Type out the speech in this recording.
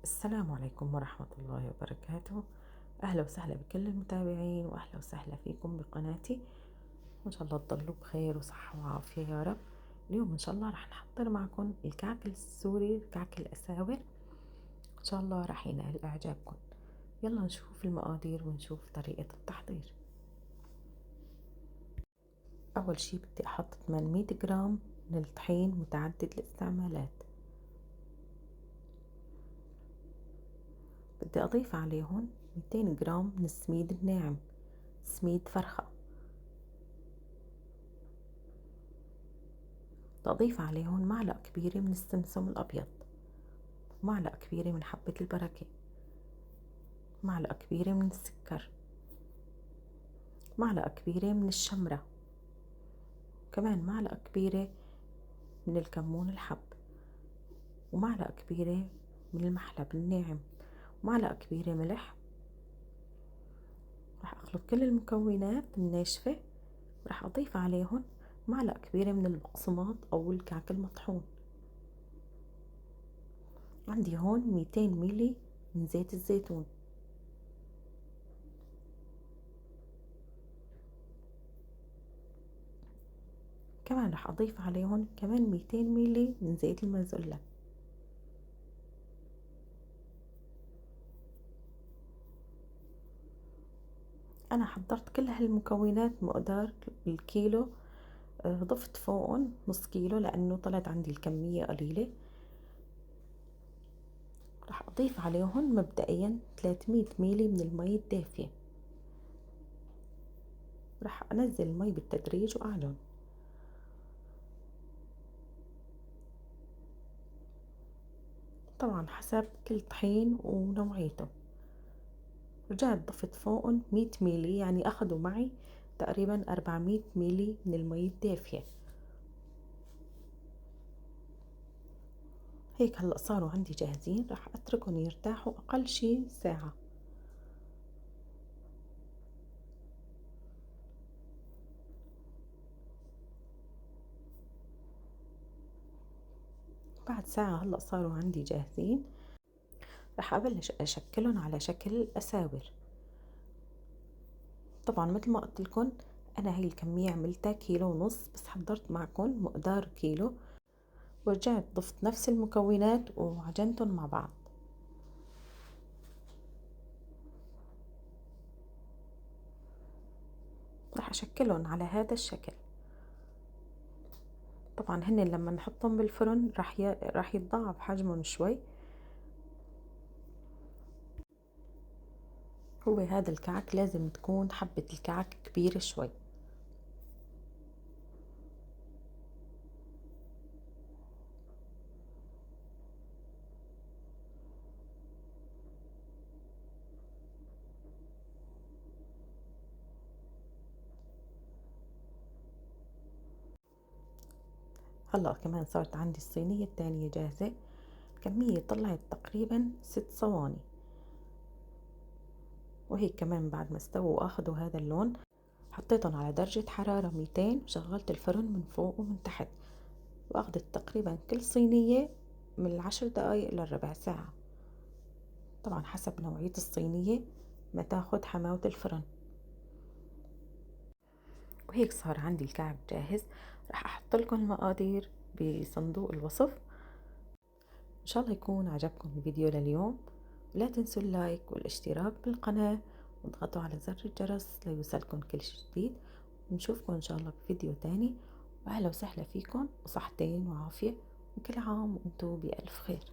السلام عليكم ورحمة الله وبركاته. أهلا وسهلا بكل المتابعين وأهلا وسهلا فيكم بقناتي، وإن شاء الله تضلوا بخير وصحة وعافية يا رب. اليوم إن شاء الله رح نحضر معكم الكعك السوري، كعك الأساور. إن شاء الله رح ينال إعجابكم. يلا نشوف المقادير ونشوف طريقة التحضير. أول شي بدي أحط 800 جرام من الطحين متعدد الاستعمالات. بدي أضيف عليهم 200 جرام من السميد الناعم، سميد فرخة. أضيف عليهم معلقة كبيرة من السمسم الأبيض، معلقة كبيرة من حبة البركة، معلقة كبيرة من السكر، معلقة كبيرة من الشمرة، كمان معلقة كبيرة من الكمون الحب، ومعلقة كبيرة من المحلب الناعم، ومعلقة كبيرة ملح. راح أخلط كل المكونات الناشفة، راح أضيف عليهم معلقة كبيرة من البقسماط أو الكعك المطحون. عندي هون 200 ميلي من زيت الزيتون، كمان راح أضيف عليهم كمان 200 ميلي من زيت المازولا. أنا حضرت كل هالمكونات مقدار الكيلو، ضفت فوقهم نص كيلو لأنه طلعت عندي الكمية قليلة. راح أضيف عليهم مبدئيا 300 ميلي من المي الدافية، راح أنزل المي بالتدريج وأعلن. طبعا حسب كل طحين ونوعيته. رجعت ضفت فوقهم 100 ميلي، يعني أخذوا معي تقريبا 400 ميلي من المي الدافية. هيك هلأ صاروا عندي جاهزين، راح أتركهم يرتاحوا أقل شي ساعة. بعد ساعة هلأ صاروا عندي جاهزين، راح أبلش أشكلهم على شكل أساور. طبعا مثل ما قلت لكم أنا هي الكمية عملتها كيلو ونص، بس حضرت معكم مقدار كيلو، ورجعت ضفت نفس المكونات وعجنتهم مع بعض. راح أشكلهم على هذا الشكل. طبعا هن لما نحطهم بالفرن راح يتضاعف حجمهم شوي. هو هذا الكعك لازم تكون حبة الكعك كبيرة شوي. هلا كمان صارت عندي الصينية الثانية جاهزة، كمية طلعت تقريبا 6 صواني. وهيك كمان بعد ما استووا واخدوا هذا اللون حطيتهم على درجة حرارة 200 وشغلت الفرن من فوق ومن تحت، واخدت تقريبا كل صينية من 10 دقايق لربع ساعة، طبعا حسب نوعية الصينية ما تاخد حماوة الفرن. وهيك صار عندي الكعك جاهز. راح احط لكم المقادير بصندوق الوصف. ان شاء الله يكون عجبكم الفيديو لليوم، ولا تنسوا اللايك والاشتراك بالقناة واضغطوا على زر الجرس ليوصلكم كل شي جديد. ونشوفكم ان شاء الله بفيديو تاني، واهلا وسهلا فيكم وصحتين وعافية، وكل عام وانتم بألف خير.